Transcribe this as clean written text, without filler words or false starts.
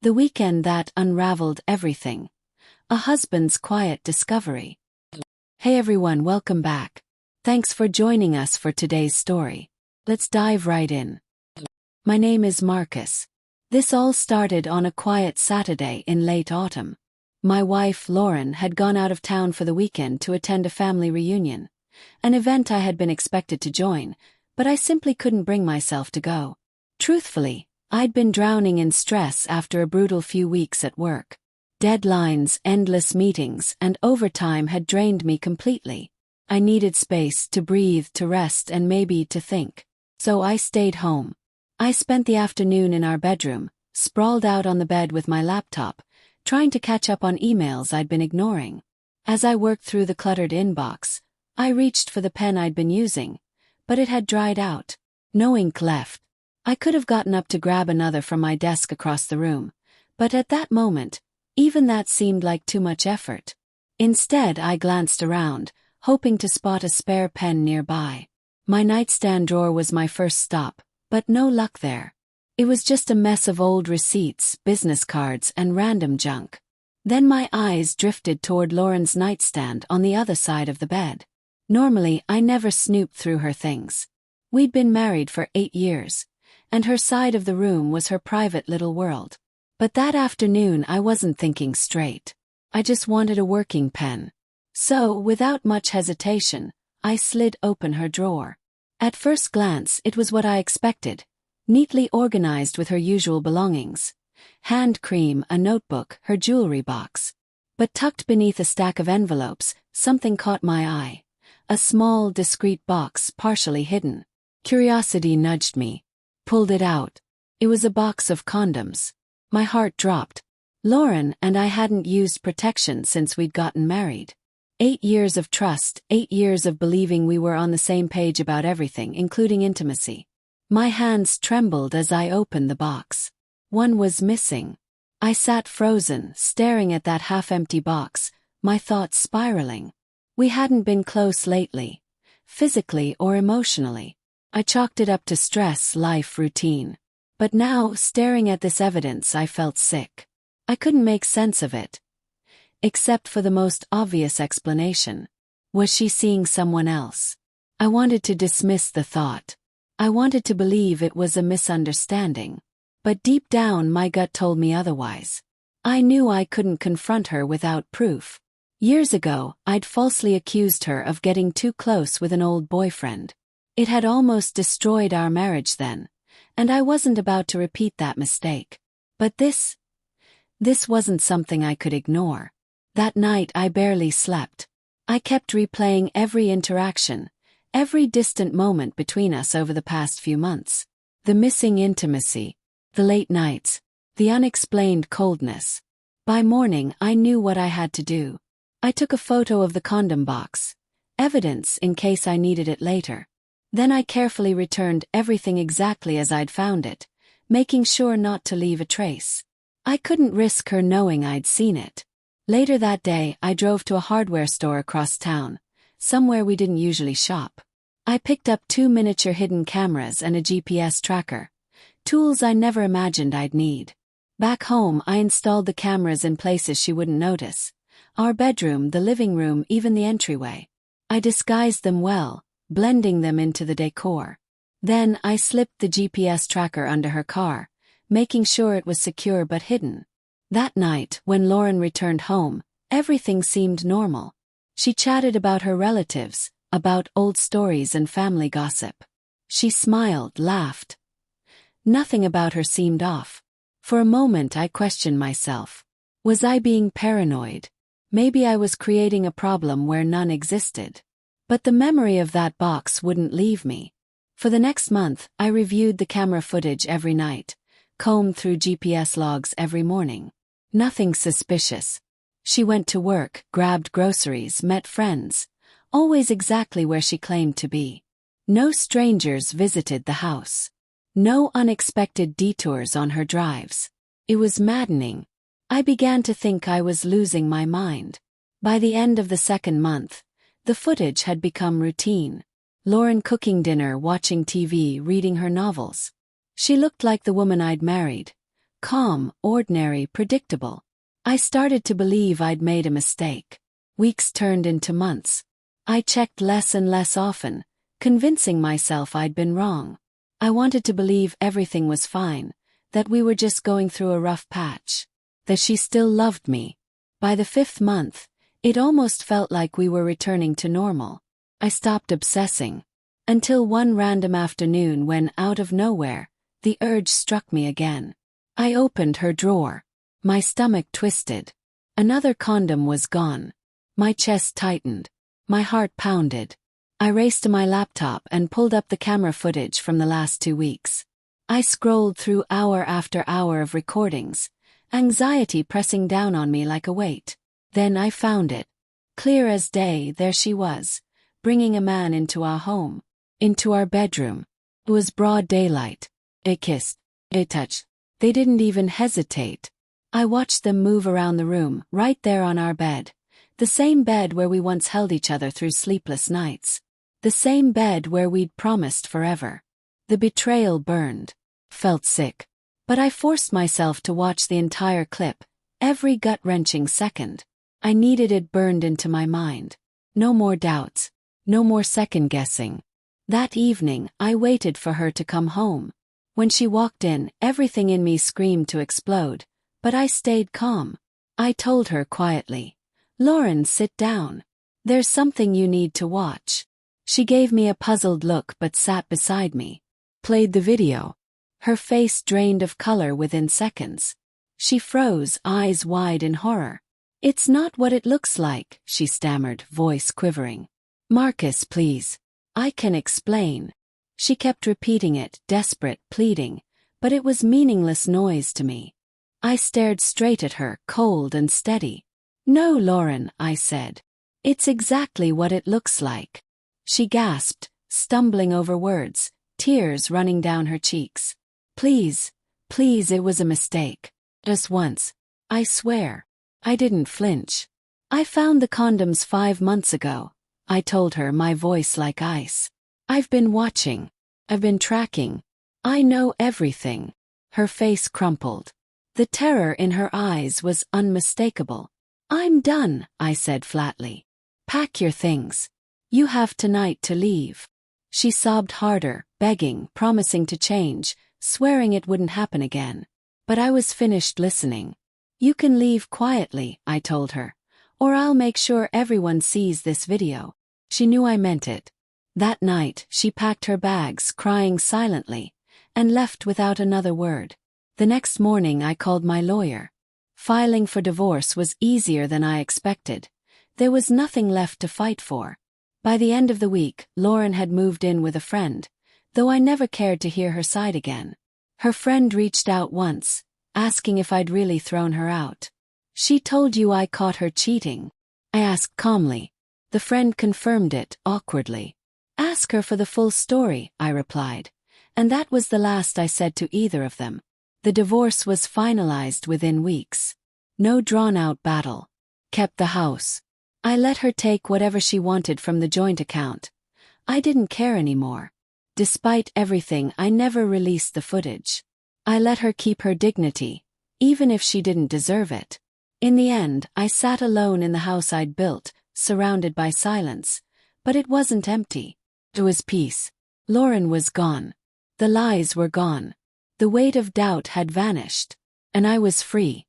The weekend that unraveled everything. A husband's quiet discovery. Hey everyone, welcome back. Thanks for joining us for today's story. Let's dive right in. My name is Marcus. This all started on a quiet Saturday in late autumn. My wife, Lauren, had gone out of town for the weekend to attend a family reunion, an event I had been expected to join, but I simply couldn't bring myself to go. Truthfully, I'd been drowning in stress after a brutal few weeks at work. Deadlines, endless meetings, and overtime had drained me completely. I needed space to breathe, to rest, and maybe to think. So I stayed home. I spent the afternoon in our bedroom, sprawled out on the bed with my laptop, trying to catch up on emails I'd been ignoring. As I worked through the cluttered inbox, I reached for the pen I'd been using, but it had dried out. No ink left. I could have gotten up to grab another from my desk across the room, but at that moment, even that seemed like too much effort. Instead, I glanced around, hoping to spot a spare pen nearby. My nightstand drawer was my first stop, but no luck there. It was just a mess of old receipts, business cards, and random junk. Then my eyes drifted toward Lauren's nightstand on the other side of the bed. Normally, I never snooped through her things. We'd been married for 8 years, and her side of the room was her private little world. But that afternoon I wasn't thinking straight. I just wanted a working pen. So, without much hesitation, I slid open her drawer. At first glance, it was what I expected, neatly organized with her usual belongings. Hand cream, a notebook, her jewelry box. But tucked beneath a stack of envelopes, something caught my eye. A small, discreet box, partially hidden. Curiosity nudged me. Pulled it out. It was a box of condoms. My heart dropped. Lauren and I hadn't used protection since we'd gotten married. 8 years of trust, 8 years of believing we were on the same page about everything, including intimacy. My hands trembled as I opened the box. One was missing. I sat frozen, staring at that half-empty box, my thoughts spiraling. We hadn't been close lately, physically or emotionally. I chalked it up to stress, life, routine. But now, staring at this evidence, I felt sick. I couldn't make sense of it. Except for the most obvious explanation. Was she seeing someone else? I wanted to dismiss the thought. I wanted to believe it was a misunderstanding. But deep down my gut told me otherwise. I knew I couldn't confront her without proof. Years ago, I'd falsely accused her of getting too close with an old boyfriend. It had almost destroyed our marriage then, and I wasn't about to repeat that mistake. But this wasn't something I could ignore. That night I barely slept. I kept replaying every interaction, every distant moment between us over the past few months. The missing intimacy, the late nights, the unexplained coldness. By morning I knew what I had to do. I took a photo of the condom box, evidence in case I needed it later. Then I carefully returned everything exactly as I'd found it, making sure not to leave a trace. I couldn't risk her knowing I'd seen it. Later that day, I drove to a hardware store across town, somewhere we didn't usually shop. I picked up 2 miniature hidden cameras and a GPS tracker, tools I never imagined I'd need. Back home, I installed the cameras in places she wouldn't notice. Our bedroom, the living room, even the entryway. I disguised them well, blending them into the decor. Then I slipped the GPS tracker under her car, making sure it was secure but hidden. That night, when Lauren returned home, everything seemed normal. She chatted about her relatives, about old stories and family gossip. She smiled, laughed. Nothing about her seemed off. For a moment I questioned myself. Was I being paranoid? Maybe I was creating a problem where none existed. But the memory of that box wouldn't leave me. For the next month, I reviewed the camera footage every night, combed through GPS logs every morning. Nothing suspicious. She went to work, grabbed groceries, met friends, always exactly where she claimed to be. No strangers visited the house. No unexpected detours on her drives. It was maddening. I began to think I was losing my mind. By the end of the second month, the footage had become routine. Lauren cooking dinner, watching TV, reading her novels. She looked like the woman I'd married. calm, ordinary, predictable. I started to believe I'd made a mistake. Weeks turned into months. I checked less and less often, convincing myself I'd been wrong. I wanted to believe everything was fine, that we were just going through a rough patch, that she still loved me. By the 5th month, it almost felt like we were returning to normal. I stopped obsessing. Until one random afternoon when, out of nowhere, the urge struck me again. I opened her drawer. My stomach twisted. Another condom was gone. My chest tightened. My heart pounded. I raced to my laptop and pulled up the camera footage from the last 2 weeks. I scrolled through hour after hour of recordings, anxiety pressing down on me like a weight. Then I found it. Clear as day, there she was, bringing a man into our home, into our bedroom. It was broad daylight. They kissed. They touched. They didn't even hesitate. I watched them move around the room, right there on our bed. The same bed where we once held each other through sleepless nights. The same bed where we'd promised forever. The betrayal burned. Felt sick. But I forced myself to watch the entire clip, every gut-wrenching second. I needed it burned into my mind. No more doubts. No more second-guessing. That evening, I waited for her to come home. When she walked in, everything in me screamed to explode, but I stayed calm. I told her quietly, "Lauren, sit down. There's something you need to watch." She gave me a puzzled look but sat beside me. Played the video. Her face drained of color within seconds. She froze, eyes wide in horror. "It's not what it looks like," she stammered, voice quivering. "Marcus, please. I can explain." She kept repeating it, desperate, pleading, but it was meaningless noise to me. I stared straight at her, cold and steady. "No, Lauren," I said. "It's exactly what it looks like." She gasped, stumbling over words, tears running down her cheeks. "Please, please, it was a mistake. Just once. I swear." I didn't flinch. "I found the condoms 5 months ago," I told her, my voice like ice. "I've been watching. I've been tracking. I know everything." Her face crumpled. The terror in her eyes was unmistakable. "I'm done," I said flatly. "Pack your things. You have tonight to leave." She sobbed harder, begging, promising to change, swearing it wouldn't happen again. But I was finished listening. "You can leave quietly," I told her, "or I'll make sure everyone sees this video." She knew I meant it. That night, she packed her bags, crying silently, and left without another word. The next morning I called my lawyer. Filing for divorce was easier than I expected. There was nothing left to fight for. By the end of the week, Lauren had moved in with a friend, though I never cared to hear her side again. Her friend reached out once, asking if I'd really thrown her out. "She told you I caught her cheating?" I asked calmly. The friend confirmed it, awkwardly. "Ask her for the full story," I replied. And that was the last I said to either of them. The divorce was finalized within weeks. No drawn-out battle. Kept the house. I let her take whatever she wanted from the joint account. I didn't care anymore. Despite everything, I never released the footage. I let her keep her dignity, even if she didn't deserve it. In the end, I sat alone in the house I'd built, surrounded by silence. But it wasn't empty. It was peace. Lauren was gone. The lies were gone. The weight of doubt had vanished. And I was free.